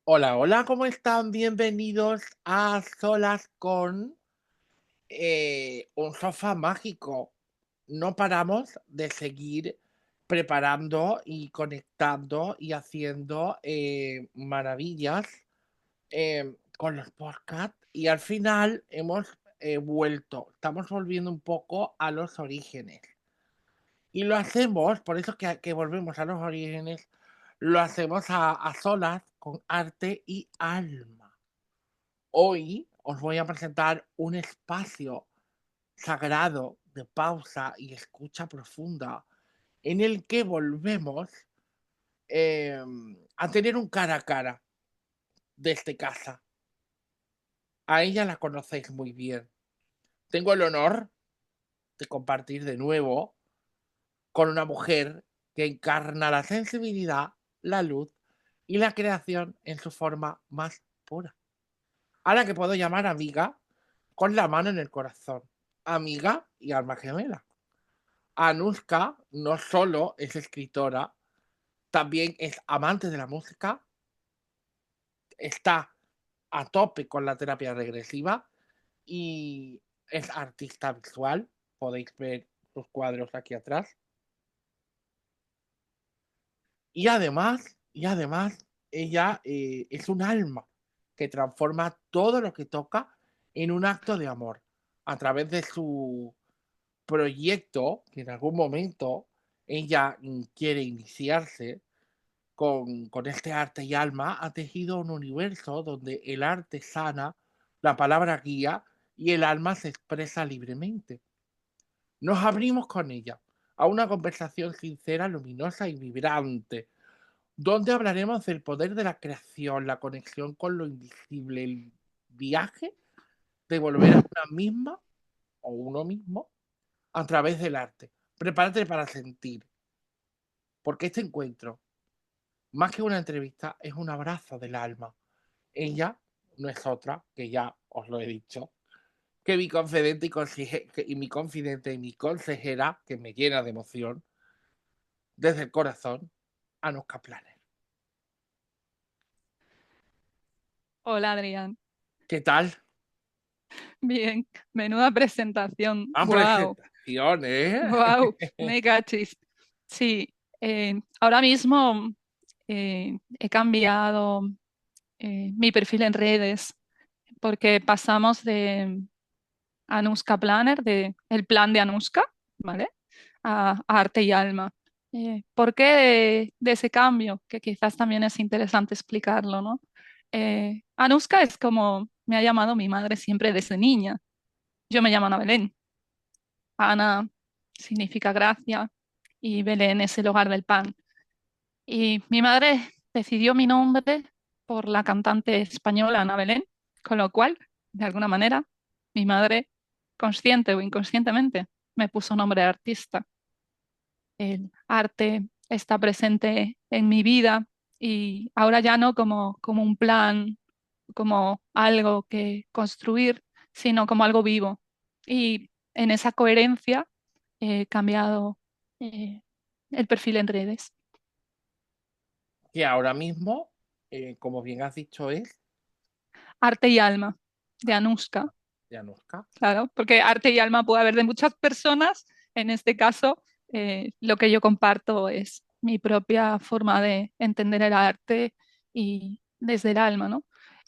Hola, hola, ¿cómo están? Bienvenidos a Solas con un sofá mágico. No paramos de seguir preparando y conectando y haciendo maravillas con los podcasts y al final hemos vuelto, estamos volviendo un poco a los orígenes. Y lo hacemos, por eso que volvemos a los orígenes, lo hacemos a solas con arte y alma. Hoy os voy a presentar un espacio sagrado de pausa y escucha profunda en el que volvemos a tener un cara a cara desde casa. A ella la conocéis muy bien. Tengo el honor de compartir de nuevo con una mujer que encarna la sensibilidad, la luz y la creación en su forma más pura. A la que puedo llamar amiga con la mano en el corazón, amiga y alma gemela. Anushka no solo es escritora, también es amante de la música, está a tope con la terapia regresiva y es artista visual. Podéis ver sus cuadros aquí atrás. Y además, ella es un alma que transforma todo lo que toca en un acto de amor a través de su proyecto, que en algún momento ella quiere iniciarse con este arte y alma, ha tejido un universo donde el arte sana, la palabra guía y el alma se expresa libremente. Nos abrimos con ella a una conversación sincera, luminosa y vibrante, donde hablaremos del poder de la creación, la conexión con lo invisible, el viaje de volver a una misma o uno mismo a través del arte. Prepárate para sentir, porque este encuentro, más que una entrevista, es un abrazo del alma. Ella no es otra, que ya os lo he dicho, que mi confidente y mi confidente y mi consejera, que me llena de emoción, desde el corazón, Anuska Planer. Hola Adrián. ¿Qué tal? Bien, menuda presentación. Ah, Wow, presentación, ¿eh? wow, me cachis. Sí, ahora mismo he cambiado mi perfil en redes porque pasamos de Anuska Planner, de el plan de Anuska, ¿vale? A Arte y Alma. ¿Por qué de ese cambio? Que quizás también es interesante explicarlo, ¿no? Anuska es como me ha llamado mi madre siempre desde niña. Yo me llamo Ana Belén. Ana significa gracia y Belén es el hogar del pan. Y mi madre decidió mi nombre por la cantante española Ana Belén, con lo cual, de alguna manera, mi madre, consciente o inconscientemente, me puso nombre de artista. El arte está presente en mi vida y ahora ya no como un plan, como algo que construir, sino como algo vivo. Y en esa coherencia he cambiado eh, el perfil en redes. Que ahora mismo, como bien has dicho, es Arte y alma, de Anushka, de Anuska. claro, porque arte y alma puede haber de muchas personas. En este caso, lo que yo comparto es mi propia forma de entender el arte y desde el alma, ¿no?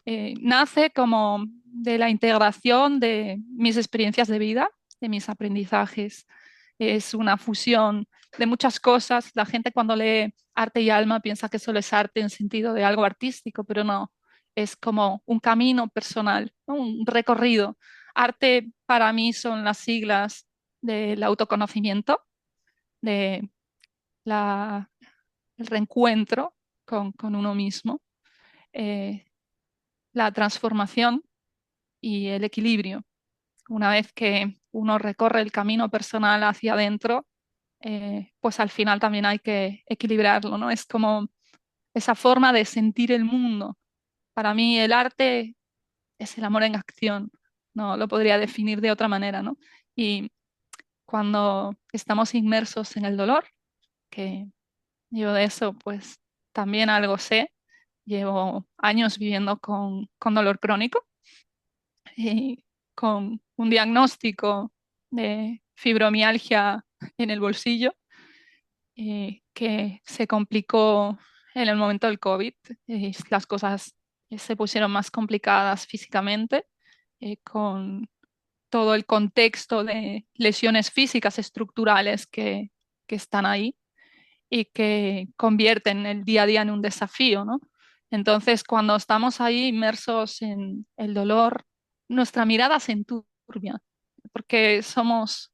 Nace como de la integración de mis experiencias de vida, de mis aprendizajes. Es una fusión de muchas cosas. La gente cuando lee arte y alma piensa que solo es arte en sentido de algo artístico, pero no, es como un camino personal, ¿no? Un recorrido. Arte para mí son las siglas del autoconocimiento, de la, el reencuentro con uno mismo, eh, la transformación y el equilibrio. Una vez que uno recorre el camino personal hacia adentro, pues al final también hay que equilibrarlo, ¿no? Es como esa forma de sentir el mundo. Para mí el arte es el amor en acción, no lo podría definir de otra manera, ¿no? Y cuando estamos inmersos en el dolor, que yo de eso pues también algo sé, llevo años viviendo con dolor crónico y con un diagnóstico de fibromialgia en el bolsillo que se complicó en el momento del COVID. Las cosas se pusieron más complicadas físicamente con todo el contexto de lesiones físicas estructurales que están ahí y que convierten el día a día en un desafío, ¿no? Entonces, cuando estamos ahí inmersos en el dolor, nuestra mirada se enturbia, porque somos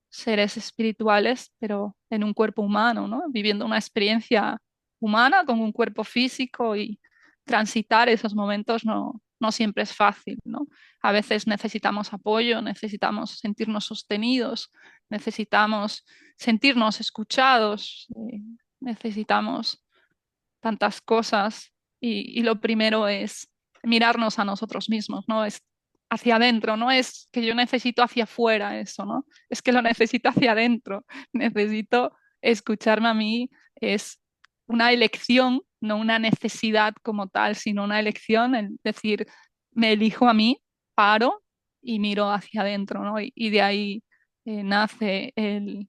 seres espirituales, pero en un cuerpo humano, ¿no? Viviendo una experiencia humana con un cuerpo físico y transitar esos momentos no siempre es fácil, ¿no? A veces necesitamos apoyo, necesitamos sentirnos sostenidos, necesitamos sentirnos escuchados, necesitamos tantas cosas y lo primero es mirarnos a nosotros mismos, ¿no? Es hacia adentro, no es que yo necesito hacia afuera eso, ¿no? Es que lo necesito hacia adentro, necesito escucharme a mí, es una elección, no una necesidad como tal, sino una elección, es decir, me elijo a mí, paro y miro hacia adentro, ¿no? Y de ahí nace el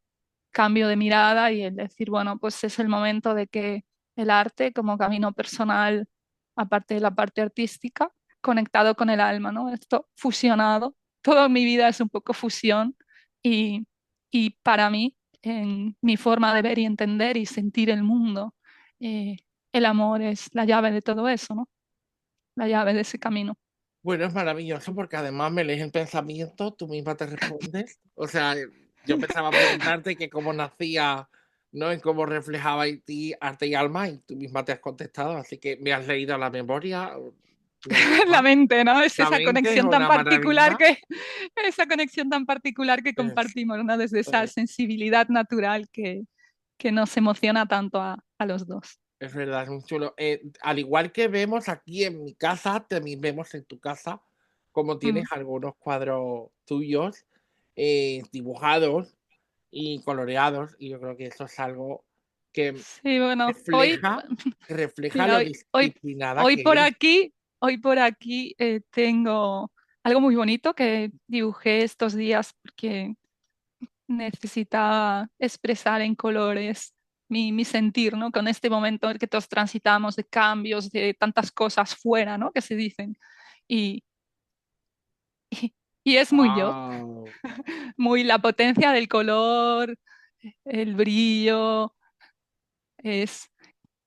cambio de mirada y el decir, bueno, pues es el momento de que el arte como camino personal, aparte de la parte artística, conectado con el alma, ¿no? Esto fusionado. Toda mi vida es un poco fusión y, y para mí, en mi forma de ver y entender y sentir el mundo, eh, el amor es la llave de todo eso, ¿no? La llave de ese camino. Bueno, es maravilloso porque además me lees el pensamiento, tú misma te respondes. O sea, yo empezaba a preguntarte que cómo nacía, ¿no? En cómo reflejaba en ti arte y alma y tú misma te has contestado, así que me has leído la memoria, una vez La más. mente, ¿no? Es La esa mente es conexión tan una particular maravilla. esa conexión tan particular que Es, compartimos, ¿no? Desde esa eh, sensibilidad natural que nos emociona tanto a los dos. es verdad, es muy chulo. Al igual que vemos aquí en mi casa, también vemos en tu casa, como tienes Mm. algunos cuadros tuyos dibujados y coloreados, y yo creo que eso es algo que Sí, bueno, refleja, refleja mira, lo disciplinada hoy que por eres. aquí, hoy por aquí tengo algo muy bonito que dibujé estos días porque necesitaba expresar en colores mi sentir, ¿no? Con este momento en el que todos transitamos de cambios, de tantas cosas fuera, ¿no? Que se dicen. Y, y, y es muy yo, Wow. muy la potencia del color, el brillo, es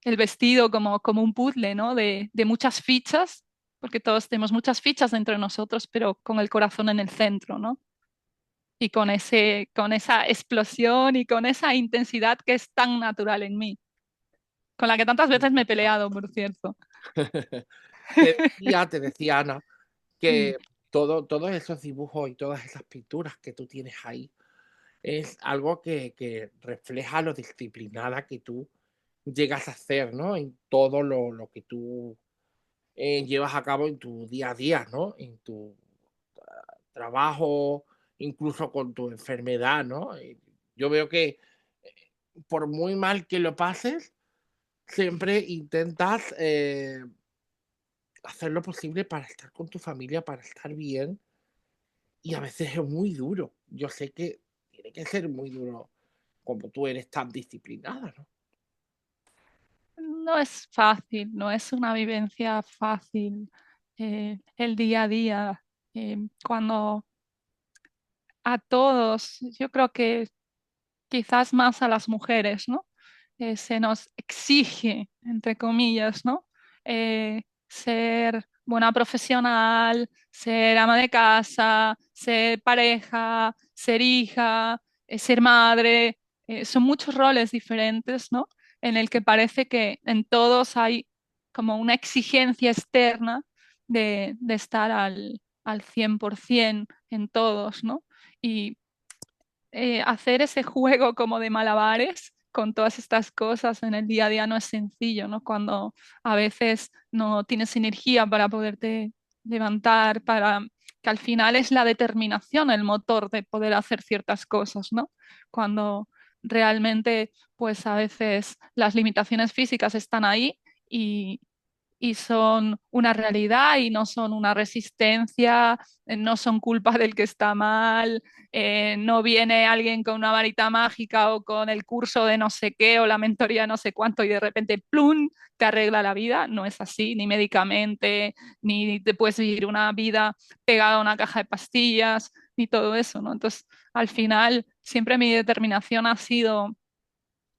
el vestido como un puzzle, ¿no? De muchas fichas, porque todos tenemos muchas fichas dentro de nosotros, pero con el corazón en el centro, ¿no? Y con esa explosión y con esa intensidad que es tan natural en mí, con la que tantas veces me he peleado, por cierto. Te decía Ana, Mm. que todos esos dibujos y todas esas pinturas que tú tienes ahí es algo que refleja lo disciplinada que tú llegas a ser, ¿no? En todo lo que tú llevas a cabo en tu día a día, ¿no? En tu trabajo, incluso con tu enfermedad, ¿no? Yo veo que por muy mal que lo pases, siempre intentas hacer lo posible para estar con tu familia, para estar bien, y a veces es muy duro. Yo sé que tiene que ser muy duro como tú eres tan disciplinada, ¿no? No es fácil, no es una vivencia fácil el día a día. Cuando a todos, yo creo que quizás más a las mujeres, ¿no? Se nos exige, entre comillas, ¿no? Ser buena profesional, ser ama de casa, ser pareja, ser hija, ser madre. Son muchos roles diferentes, ¿no? En el que parece que en todos hay como una exigencia externa de estar al 100% en todos, ¿no? Y hacer ese juego como de malabares con todas estas cosas en el día a día no es sencillo, ¿no? Cuando a veces no tienes energía para poderte levantar, para que al final es la determinación el motor de poder hacer ciertas cosas, ¿no? Cuando realmente, pues a veces las limitaciones físicas están ahí y son una realidad y no son una resistencia, no son culpa del que está mal, no viene alguien con una varita mágica o con el curso de no sé qué o la mentoría de no sé cuánto y de repente, ¡plum!, te arregla la vida. No es así, ni médicamente, ni te puedes vivir una vida pegada a una caja de pastillas, ni todo eso, ¿no? Entonces, al final, siempre mi determinación ha sido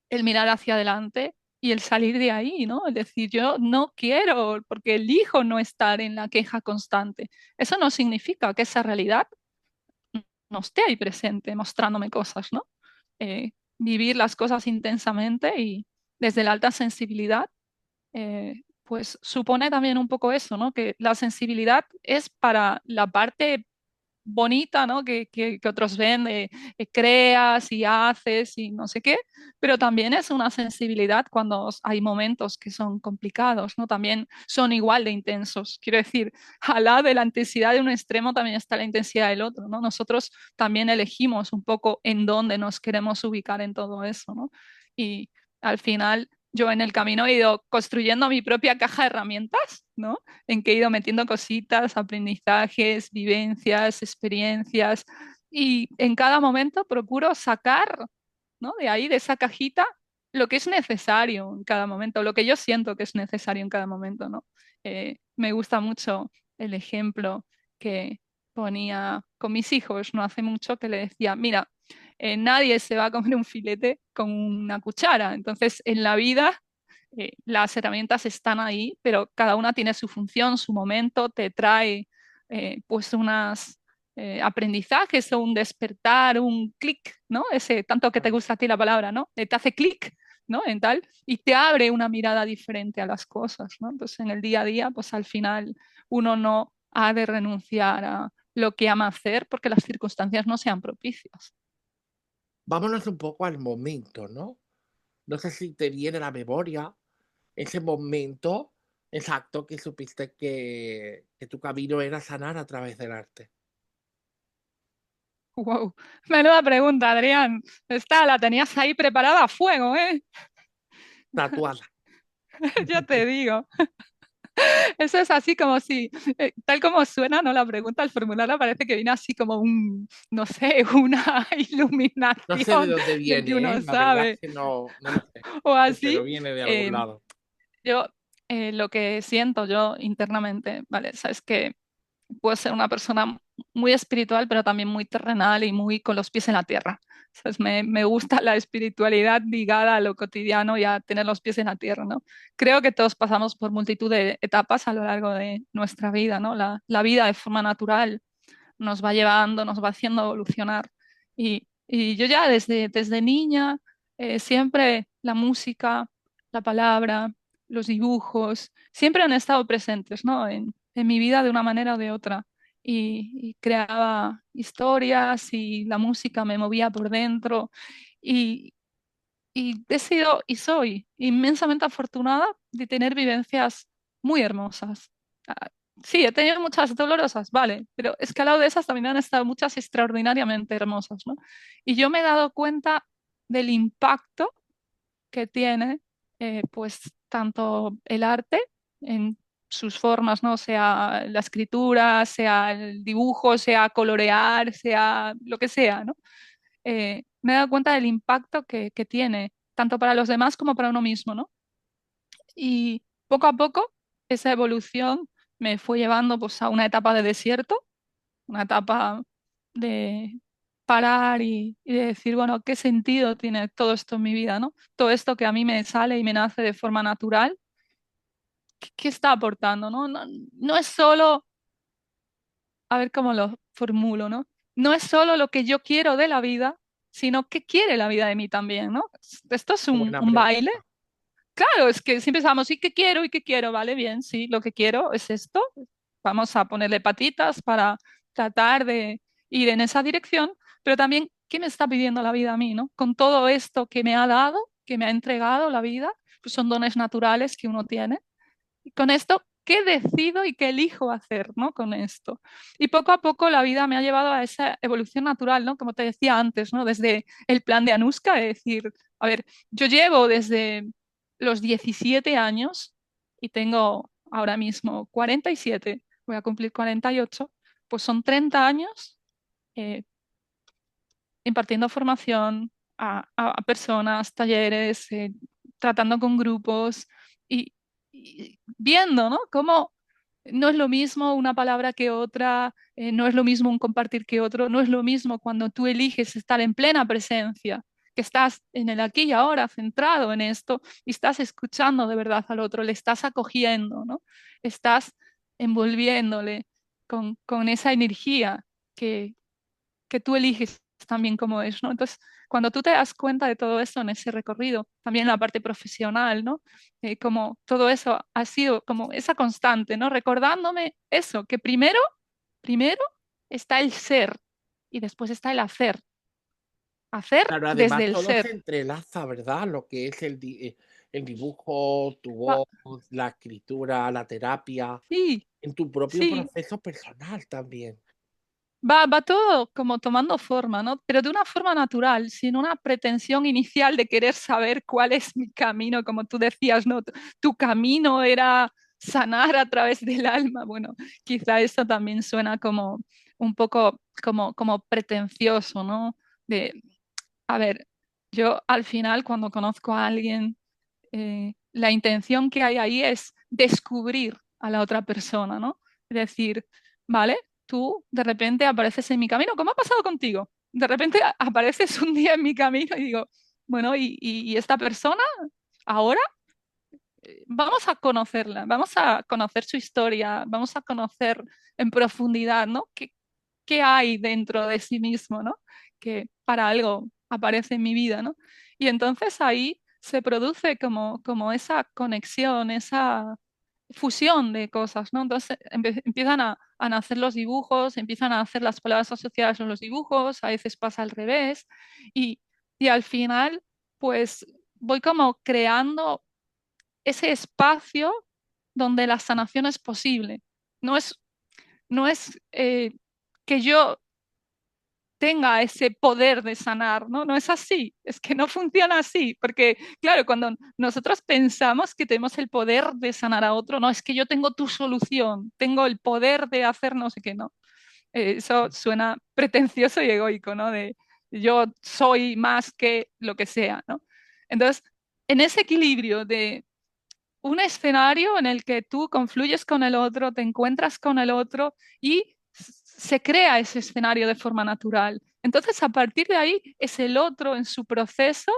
el mirar hacia adelante y el salir de ahí, ¿no? Es decir, yo no quiero, porque elijo no estar en la queja constante. Eso no significa que esa realidad no esté ahí presente, mostrándome cosas, ¿no? Vivir las cosas intensamente y desde la alta sensibilidad, pues supone también un poco eso, ¿no? Que la sensibilidad es para la parte bonita, ¿no? Que otros ven, creas y haces y no sé qué, pero también es una sensibilidad cuando hay momentos que son complicados, ¿no? También son igual de intensos. Quiero decir, al lado de la intensidad de un extremo también está la intensidad del otro, ¿no? Nosotros también elegimos un poco en dónde nos queremos ubicar en todo eso, ¿no? Y al final yo en el camino he ido construyendo mi propia caja de herramientas, ¿no? En que he ido metiendo cositas, aprendizajes, vivencias, experiencias, y en cada momento procuro sacar, ¿no?, de ahí, de esa cajita, lo que es necesario en cada momento, lo que yo siento que es necesario en cada momento, ¿no? Me gusta mucho el ejemplo que ponía con mis hijos no hace mucho, que le decía, mira, nadie se va a comer un filete con una cuchara, entonces en la vida las herramientas están ahí, pero cada una tiene su función, su momento, te trae pues unas aprendizajes o un despertar, un clic, ¿no? Ese tanto que te gusta a ti la palabra, ¿no? Te hace clic, ¿no? En tal, y te abre una mirada diferente a las cosas, ¿no? Entonces en el día a día, pues al final uno no ha de renunciar a lo que ama hacer porque las circunstancias no sean propicias. Vámonos un poco al momento, ¿no? No sé si te viene a la memoria ese momento exacto que supiste que tu camino era sanar a través del arte. Wow, menuda pregunta, Adrián. Esta la tenías ahí preparada a fuego, ¿eh? Tatuada. Ya te digo. Eso es así como si, tal como suena, ¿no? La pregunta, al formularla parece que viene así como un, no sé, una No sé de iluminación dónde de que viene, ¿eh? uno La verdad es sabe que no lo sé, o pero así. viene de algún Eh, lado. yo, lo que siento yo internamente, ¿vale? Sabes que puedo ser una persona muy espiritual, pero también muy terrenal y muy con los pies en la tierra. ¿Sabes? Me gusta la espiritualidad ligada a lo cotidiano y a tener los pies en la tierra, ¿no? Creo que todos pasamos por multitud de etapas a lo largo de nuestra vida, ¿no? La vida de forma natural nos va llevando, nos va haciendo evolucionar. Y yo ya desde niña, siempre la música, la palabra, los dibujos, siempre han estado presentes, ¿no? En mi vida de una manera o de otra. Y creaba historias y la música me movía por dentro. Y, y he sido y soy inmensamente afortunada de tener vivencias muy hermosas. Ah, sí, he tenido muchas dolorosas, vale, pero es que al lado de esas también han estado muchas extraordinariamente hermosas, ¿no? Y yo me he dado cuenta del impacto que tiene, pues, tanto el arte en sus formas, ¿no? Sea la escritura, sea el dibujo, sea colorear, sea lo que sea, ¿no? Me he dado cuenta del impacto que tiene, tanto para los demás como para uno mismo, ¿no? Y poco a poco esa evolución me fue llevando pues, a una etapa de desierto, una etapa de parar y de decir, bueno, ¿qué sentido tiene todo esto en mi vida, ¿no? Todo esto que a mí me sale y me nace de forma natural, ¿qué está aportando, ¿no? No es solo, a ver cómo lo formulo, ¿no? No es solo lo que yo quiero de la vida, sino qué quiere la vida de mí también, ¿no? Esto es Qué buena un baile. pregunta. Claro, es que siempre estamos, ¿y qué quiero? ¿Y qué quiero? Vale, bien, sí, lo que quiero es esto. Vamos a ponerle patitas para tratar de ir en esa dirección, pero también, ¿qué me está pidiendo la vida a mí, ¿no? Con todo esto que me ha dado, que me ha entregado la vida, pues son dones naturales que uno tiene. Y con esto, ¿qué decido y qué elijo hacer, ¿no? Con esto. Y poco a poco la vida me ha llevado a esa evolución natural, ¿no? Como te decía antes, ¿no? Desde el plan de Anuska, es decir, a ver, yo llevo desde los 17 años y tengo ahora mismo 47, voy a cumplir 48, pues son 30 años eh, impartiendo formación a personas, talleres, tratando con grupos y, y viendo, ¿no? Cómo no es lo mismo una palabra que otra, no es lo mismo un compartir que otro, no es lo mismo cuando tú eliges estar en plena presencia, que estás en el aquí y ahora, centrado en esto, y estás escuchando de verdad al otro, le estás acogiendo, ¿no? Estás envolviéndole con esa energía que, que tú eliges también como es, ¿no? Entonces, cuando tú te das cuenta de todo eso en ese recorrido, también la parte profesional, ¿no? Como todo eso ha sido como esa constante, ¿no? Recordándome eso, que primero está el ser y después está el hacer. Hacer Claro, además desde el todo ser. se entrelaza, ¿verdad? Lo que es el dibujo, tu Va- voz, la escritura, la terapia, sí, en tu propio sí, proceso personal también. va todo como tomando forma, ¿no? Pero de una forma natural, sin una pretensión inicial de querer saber cuál es mi camino, como tú decías, ¿no? Tu camino era sanar a través del alma. Bueno, quizá eso también suena como un poco como pretencioso, ¿no? De, a ver, yo al final cuando conozco a alguien, la intención que hay ahí es descubrir a la otra persona, ¿no? Es decir, vale, tú de repente apareces en mi camino, ¿cómo ha pasado contigo? De repente apareces un día en mi camino y digo, bueno, y esta persona ahora vamos a conocerla, vamos a conocer su historia, vamos a conocer en profundidad, ¿no? ¿Qué hay dentro de sí mismo, ¿no? Que para algo aparece en mi vida, ¿no? Y entonces ahí se produce como esa conexión, esa fusión de cosas, ¿no? Entonces empiezan a nacer los dibujos, empiezan a hacer las palabras asociadas a los dibujos, a veces pasa al revés, y, y al final, pues voy como creando ese espacio donde la sanación es posible. No es que yo tenga ese poder de sanar, ¿no? No es así, es que no funciona así, porque claro, cuando nosotros pensamos que tenemos el poder de sanar a otro, no, es que yo tengo tu solución, tengo el poder de hacer no sé qué, no. Eso suena pretencioso y egoico, ¿no? De yo soy más que lo que sea, ¿no? Entonces, en ese equilibrio de un escenario en el que tú confluyes con el otro, te encuentras con el otro y se crea ese escenario de forma natural. Entonces, a partir de ahí, es el otro en su proceso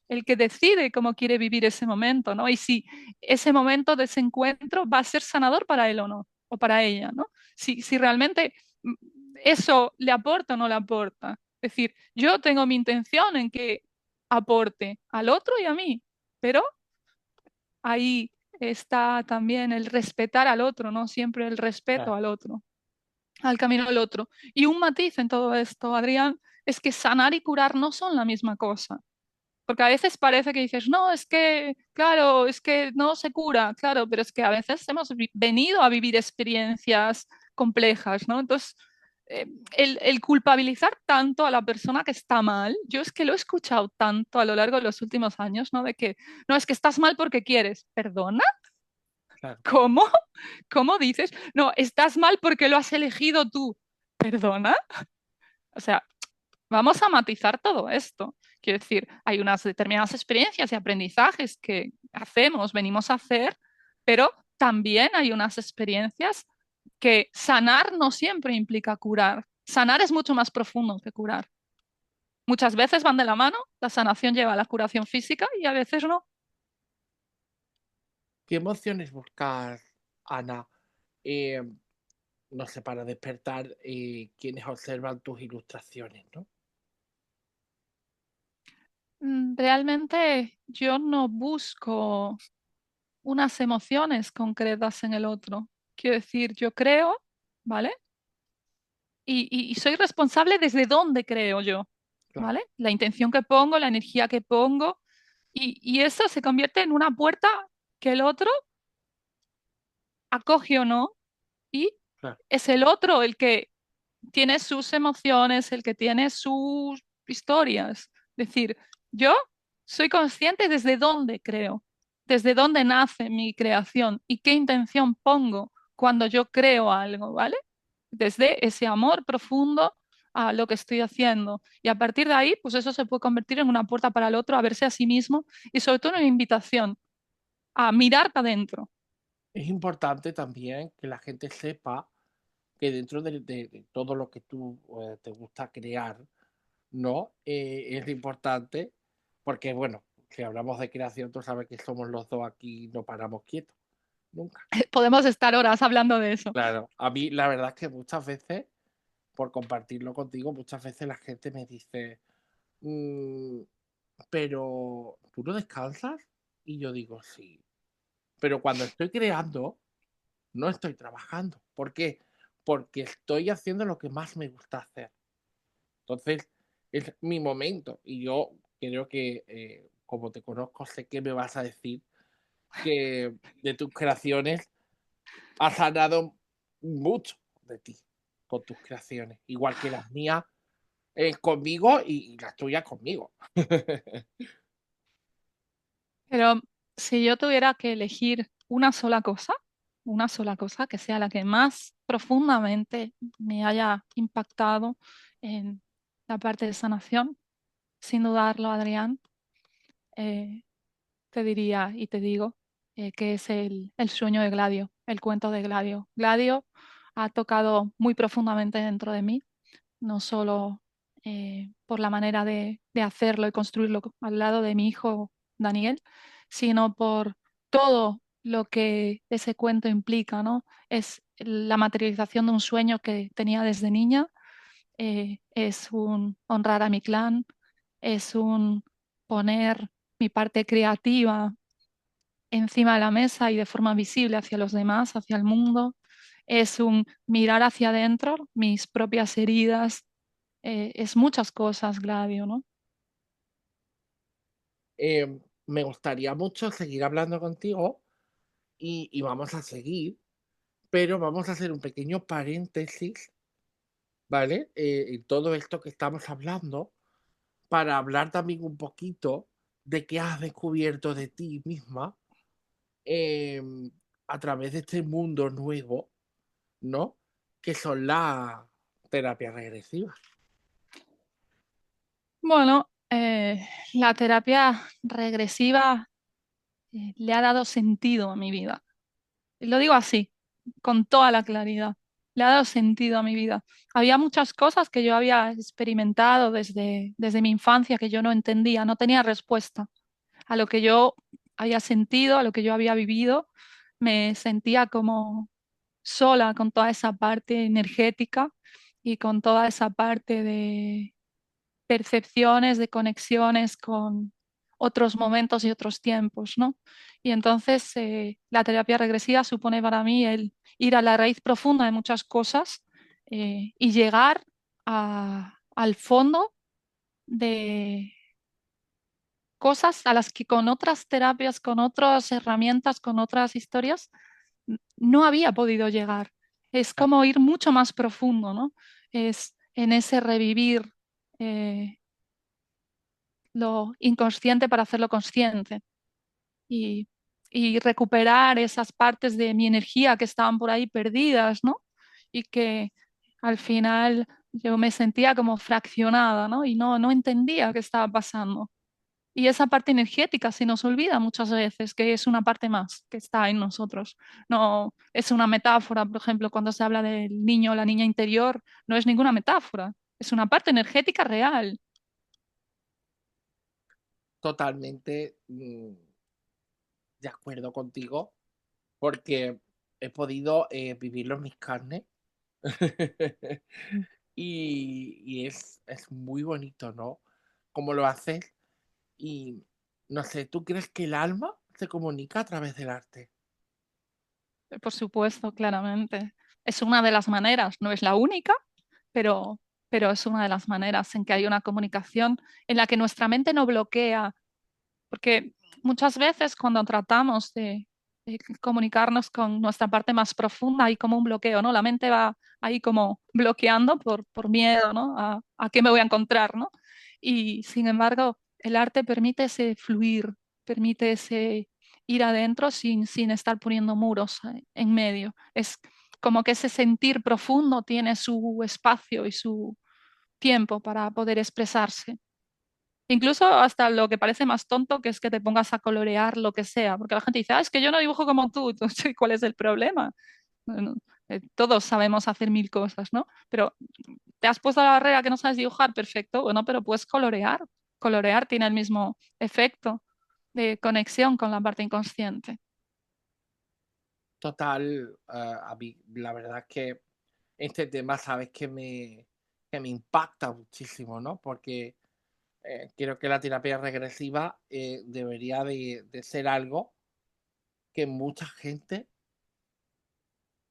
el que decide cómo quiere vivir ese momento, ¿no? Y si ese momento de ese encuentro va a ser sanador para él o no, o para ella, ¿no? Si realmente mm, eso le aporta o no le aporta. Es decir, yo tengo mi intención en que aporte al otro y a mí, pero ahí está también el respetar al otro, ¿no? Siempre el respeto Claro. al otro, al camino del otro. Y un matiz en todo esto, Adrián, es que sanar y curar no son la misma cosa. Porque a veces parece que dices, no, es que, claro, es que no se cura, claro, pero es que a veces hemos venido a vivir experiencias complejas, ¿no? Entonces, el culpabilizar tanto a la persona que está mal, yo es que lo he escuchado tanto a lo largo de los últimos años, ¿no? De que, no, es que estás mal porque quieres, perdona, Claro. ¿cómo? ¿Cómo dices? No, estás mal porque lo has elegido tú, perdona. O sea, vamos a matizar todo esto. Quiero decir, hay unas determinadas experiencias y aprendizajes que hacemos, venimos a hacer, pero también hay unas experiencias que sanar no siempre implica curar. Sanar es mucho más profundo que curar. Muchas veces van de la mano, la sanación lleva a la curación física y a veces no. ¿Qué emociones buscas, Ana? Eh, no sé, para despertar quienes observan tus ilustraciones, ¿no? Realmente yo no busco unas emociones concretas en el otro. Quiero decir, yo creo, ¿vale? Y soy responsable desde dónde creo yo, Claro, ¿vale? La intención que pongo, la energía que pongo, y eso se convierte en una puerta que el otro acoge o no, y claro. es el otro el que tiene sus emociones, el que tiene sus historias. Es decir, yo soy consciente desde dónde creo, desde dónde nace mi creación y qué intención pongo cuando yo creo algo, ¿vale? Desde ese amor profundo a lo que estoy haciendo. Y a partir de ahí, pues eso se puede convertir en una puerta para el otro, a verse a sí mismo y sobre todo una invitación a mirar para adentro. Es importante también que la gente sepa que dentro de todo lo que tú te gusta crear, ¿no? Es importante porque, bueno, si hablamos de creación, tú sabes que somos los dos aquí, no paramos quietos, nunca. Podemos estar horas hablando de eso. Claro, a mí la verdad es que muchas veces, por compartirlo contigo, muchas veces la gente me dice, "Mm, pero ¿tú no descansas?" Y yo digo, sí, pero cuando estoy creando, no estoy trabajando. ¿Por qué? Porque estoy haciendo lo que más me gusta hacer. Entonces, es mi momento. Y yo creo que, como te conozco, sé que me vas a decir que de tus creaciones has sanado mucho de ti con tus creaciones, igual que las mías conmigo y las tuyas conmigo. Pero si yo tuviera que elegir una sola cosa que sea la que más profundamente me haya impactado en la parte de sanación, sin dudarlo, Adrián, eh, te diría y te digo que es el sueño de Gladio, el cuento de Gladio. Gladio ha tocado muy profundamente dentro de mí, no solo por la manera de hacerlo y construirlo al lado de mi hijo Daniel, sino por todo lo que ese cuento implica, ¿no? Es la materialización de un sueño que tenía desde niña, es un honrar a mi clan, es un poner mi parte creativa encima de la mesa y de forma visible hacia los demás, hacia el mundo. Es un mirar hacia adentro, mis propias heridas, es muchas cosas, Gladio, ¿no? Me gustaría mucho seguir hablando contigo y vamos a seguir, pero vamos a hacer un pequeño paréntesis, ¿vale? En todo esto que estamos hablando, para hablar también un poquito de qué has descubierto de ti misma em, a través de este mundo nuevo, ¿no? Que son las terapias regresivas. Bueno, la terapia regresiva le ha dado sentido a mi vida. Lo digo así, con toda la claridad. Le ha dado sentido a mi vida. Había muchas cosas que yo había experimentado desde mi infancia que yo no entendía, no tenía respuesta a lo que yo había sentido, a lo que yo había vivido. Me sentía como sola con toda esa parte energética y con toda esa parte de percepciones, de conexiones con otros momentos y otros tiempos, ¿no? Y entonces la terapia regresiva supone para mí el ir a la raíz profunda de muchas cosas y llegar al fondo de cosas a las que con otras terapias, con otras herramientas, con otras historias, no había podido llegar. Es Ah, como ir mucho más profundo, ¿no? Es en ese revivir lo inconsciente para hacerlo consciente y, y recuperar esas partes de mi energía que estaban por ahí perdidas, ¿no? Y que al final yo me sentía como fraccionada, ¿no? Y no entendía qué estaba pasando. Y esa parte energética se nos olvida muchas veces, que es una parte más que está en nosotros. No es una metáfora, por ejemplo, cuando se habla del niño o la niña interior, no es ninguna metáfora, es una parte energética real. totalmente de acuerdo contigo, porque he podido vivirlo en mis carnes y es muy bonito, ¿no? Cómo lo haces y no sé, ¿tú crees que el alma se comunica a través del arte? Por supuesto, claramente. Es una de las maneras, no es la única, pero, pero es una de las maneras en que hay una comunicación en la que nuestra mente no bloquea, porque muchas veces cuando tratamos de comunicarnos con nuestra parte más profunda hay como un bloqueo, ¿no? La mente va ahí como bloqueando por miedo, ¿no? A qué me voy a encontrar, ¿no? Y sin embargo, el arte permite ese fluir, permite ese ir adentro sin estar poniendo muros en medio. Es como que ese sentir profundo tiene su espacio y su tiempo para poder expresarse. Incluso hasta lo que parece más tonto, que es que te pongas a colorear lo que sea, porque la gente dice, es que yo no dibujo como tú, entonces, ¿cuál es el problema? Bueno, todos sabemos hacer mil cosas, ¿no? Pero te has puesto la barrera que no sabes dibujar, perfecto, bueno, pero puedes colorear. Colorear tiene el mismo efecto de conexión con la parte inconsciente. Total, a mí la verdad es que este tema, sabes que me impacta muchísimo, ¿no? Porque creo que la terapia regresiva debería de ser algo que mucha gente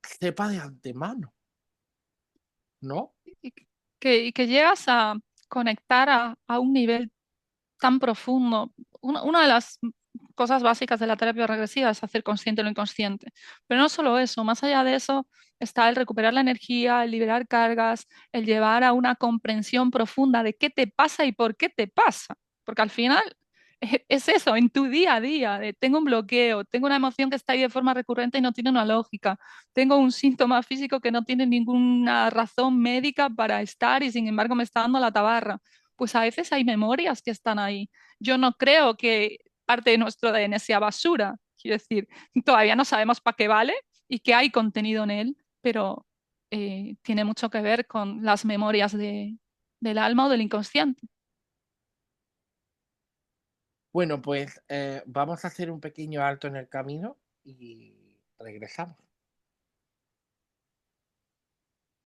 sepa de antemano, ¿no? Y que llegas a conectar a un nivel tan profundo. Una de las cosas básicas de la terapia regresiva es hacer consciente lo inconsciente. Pero no solo eso, más allá de eso está el recuperar la energía, el liberar cargas, el llevar a una comprensión profunda de qué te pasa y por qué te pasa. Porque al final es eso, en tu día a día, de tengo un bloqueo, tengo una emoción que está ahí de forma recurrente y no tiene una lógica, tengo un síntoma físico que no tiene ninguna razón médica para estar y sin embargo me está dando la tabarra. Pues a veces hay memorias que están ahí. Yo no creo que parte de nuestro ADN sea basura. Quiero decir, todavía no sabemos para qué vale y que hay contenido en él, pero tiene mucho que ver con las memorias del alma o del inconsciente. Bueno, pues vamos a hacer un pequeño alto en el camino y regresamos.